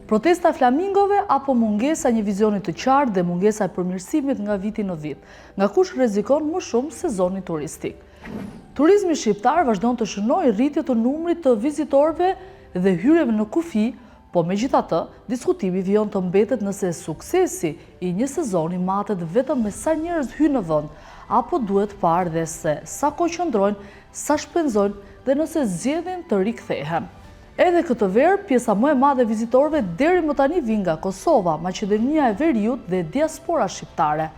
Protesta e flamingove apo mungesa një vizioni të qartë dhe mungesa e përmirësimit nga viti në vit, nga kush rrezikon më shumë sezoni turistik. Turizmi shqiptar vazhdon të shënojë rritje të numrit të vizitorëve dhe hyrjeve në kufi, po megjithatë, diskutimi vjen të mbetet nëse suksesi i një sezoni matet vetëm me sa njerëz hyjnë në vend, apo duhet parë dhe se sa kohë qëndrojnë, sa shpenzojnë dhe nëse zgjedhin të rikthehen. Edhe këtë verë, pjesa më e madhe e vizitorëve deri më tani vijnë nga Kosova, Maqedonia e Veriut dhe diaspora shqiptare.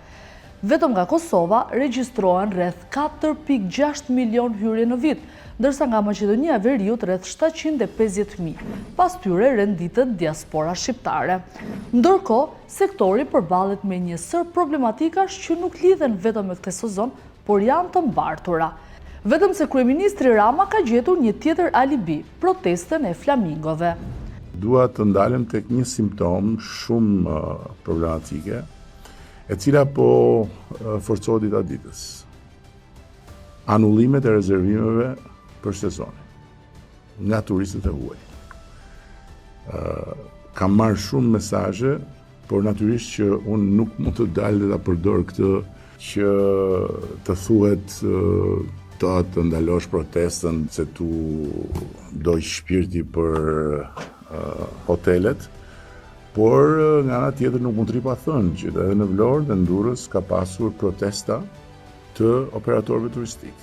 Vetëm nga Kosova regjistrohen rreth 4.6 milion hyrje në vit, ndërsa nga Maqedonia e Veriut rreth 750.000, pas tyre renditet diaspora shqiptare. Ndërkohë, sektori përballet me një sër problematikash që nuk lidhen vetëm me këtë sezon, por janë të mbartura. Vetëm se kryeministri Rama ka gjetur një tjetër alibi, protestën e flamingove. Dua të ndalem tek një simptom shumë problematike, e cila po forcohet dita ditës. Anullimet e rezervimeve për sezonin nga turistët e huaj. Kam marrë shumë mesazhe, por natyrisht që unë nuk mund të dalë dhe ta përdor këtë që të thuhet të ndalosh protestën se tu doj shpirti për hotelet, por nga ana tjetër nuk mund të ripa thënë që edhe në Vlorë dhe në Durrës ka pasur protesta të operatorëve turistik.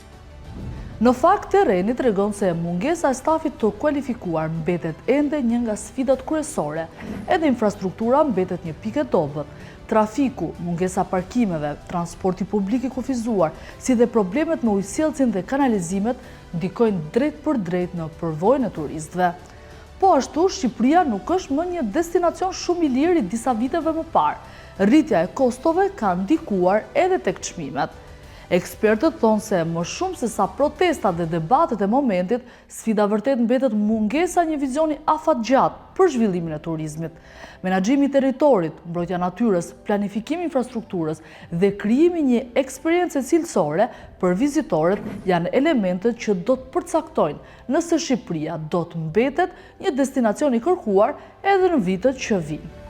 Në fakt, terreni tregon se mungesa e stafit të kualifikuar mbetet ende një nga sfidat kryesore, edhe infrastruktura mbetet një pikë e dobët. Trafiku, mungesa parkimeve, transporti publik i kufizuar, si dhe problemet me ujësjellësin dhe kanalizimet ndikojnë drejt për drejt në përvojën e turistëve. Po ashtu, Shqipëria nuk është më një destinacion shumë i lirë i disa viteve më parë. Rritja e kostove ka ndikuar edhe tek çmimet. Ekspertët thonë se më shumë se sa protestat dhe debatet e momentit, sfida vërtet mbetet mungesa një vizioni afatgjatë për zhvillimin e turizmit. Menaxhimi i territorit, mbrojtja e natyrës, planifikimi i infrastrukturës dhe krijimi një eksperiencë cilësore për vizitorët janë elementet që do të përcaktojnë nëse Shqipëria do të mbetet një destinacion i kërkuar edhe në vitet që vijnë.